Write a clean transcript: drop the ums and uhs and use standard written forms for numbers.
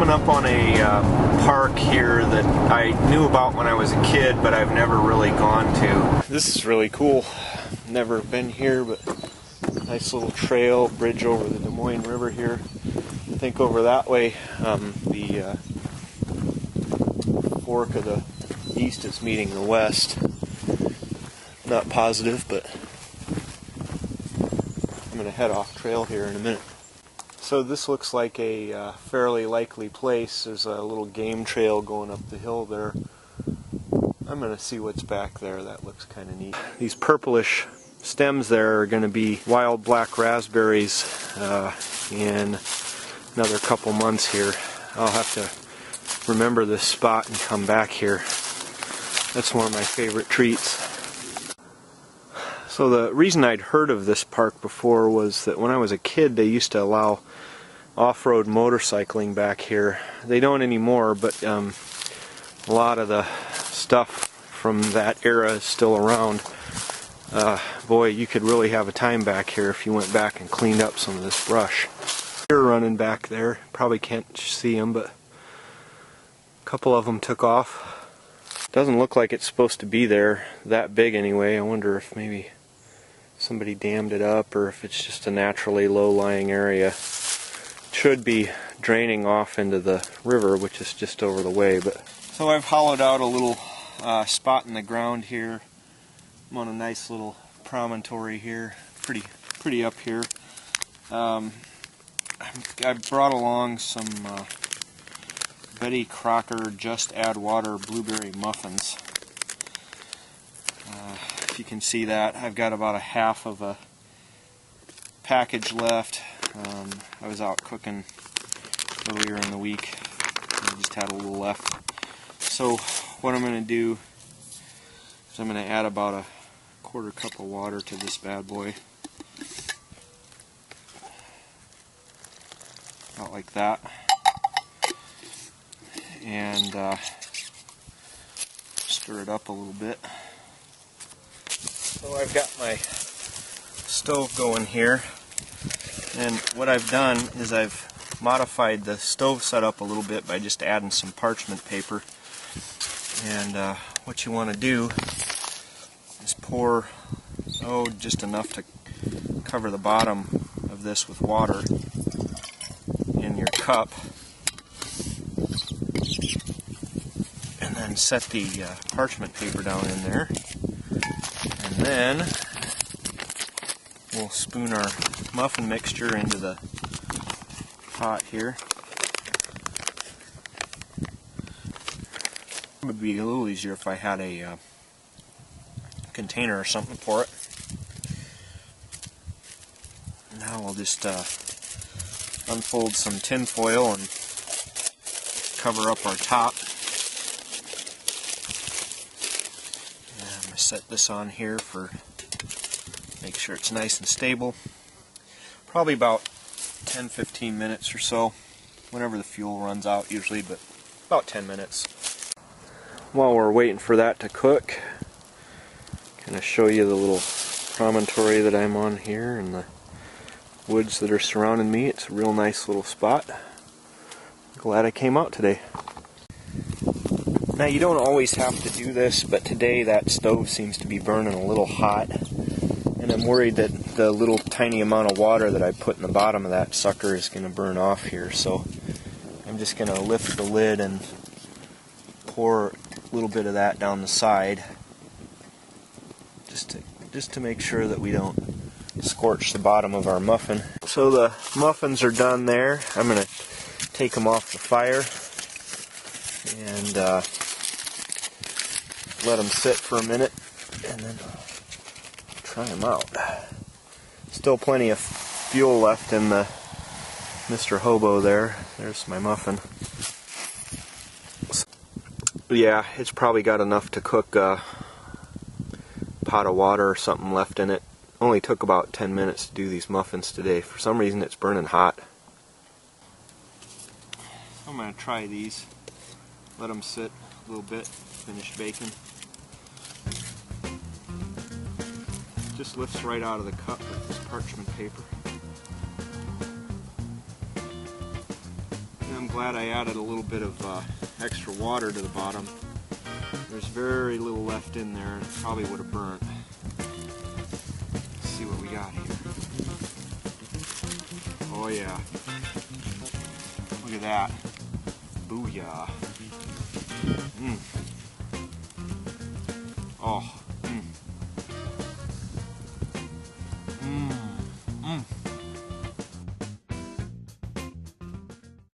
coming up on a park here that I knew about when I was a kid, but I've never really gone to. This is really cool. Never been here, but nice little trail, bridge over the Des Moines River here. I think over that way, the fork of the east is meeting the west. Not positive, but I'm going to head off trail here in a minute. So this looks like a fairly likely place. There's a little game trail going up the hill there. I'm going to see what's back there. That looks kind of neat. These purplish stems there are going to be wild black raspberries in another couple months here. I'll have to remember this spot and come back here. That's one of my favorite treats. So the reason I'd heard of this park before was that when I was a kid they used to allow off-road motorcycling back here. They don't anymore, but a lot of the stuff from that era is still around. Boy, you could really have a time back here if you went back and cleaned up some of this brush. Deer running back there. Probably can't see them, but a couple of them took off. Doesn't look like it's supposed to be there that big anyway. I wonder if maybe somebody dammed it up or if it's just a naturally low-lying area. It should be draining off into the river, which is just over the way. But so I've hollowed out a little spot in the ground here. I'm on a nice little promontory here, pretty up here. I brought along some Betty Crocker Just Add Water blueberry muffins. If you can see that, I've got about a half of a package left. I was out cooking earlier in the week. I just had a little left. So what I'm going to do is I'm going to add about a quarter cup of water to this bad boy. About like that. And stir it up a little bit. So I've got my stove going here, and what I've done is I've modified the stove setup a little bit by just adding some parchment paper. And what you want to do is pour just enough to cover the bottom of this with water in your cup, and then set the parchment paper down in there. And then we'll spoon our muffin mixture into the pot here. It would be a little easier if I had a container or something to pour it. Now we'll just unfold some tin foil and cover up our top. Set this on here for make sure it's nice and stable. Probably about 10-15 minutes or so, whenever the fuel runs out usually, but about 10 minutes. While we're waiting for that to cook, kind of show you the little promontory that I'm on here and the woods that are surrounding me. It's a real nice little spot. Glad I came out today. Now you don't always have to do this, but today that stove seems to be burning a little hot, and I'm worried that the little tiny amount of water that I put in the bottom of that sucker is going to burn off here. So I'm just going to lift the lid and pour a little bit of that down the side, just to make sure that we don't scorch the bottom of our muffin. So the muffins are done there. I'm going to take them off the fire and let them sit for a minute and then try them out. Still plenty of fuel left in the Mr. Hobo there. There's my muffin. Yeah, it's probably got enough to cook a pot of water or something left in it. Only took about 10 minutes to do these muffins today. For some reason it's burning hot. I'm going to try these. Let them sit a little bit, finish baking. Just lifts right out of the cup with this parchment paper. And I'm glad glad I added a little bit of extra water to the bottom. There's very little left in there, and it probably would have burnt. Let's see what we got here. Oh yeah. Look at that. Booyah. Oh.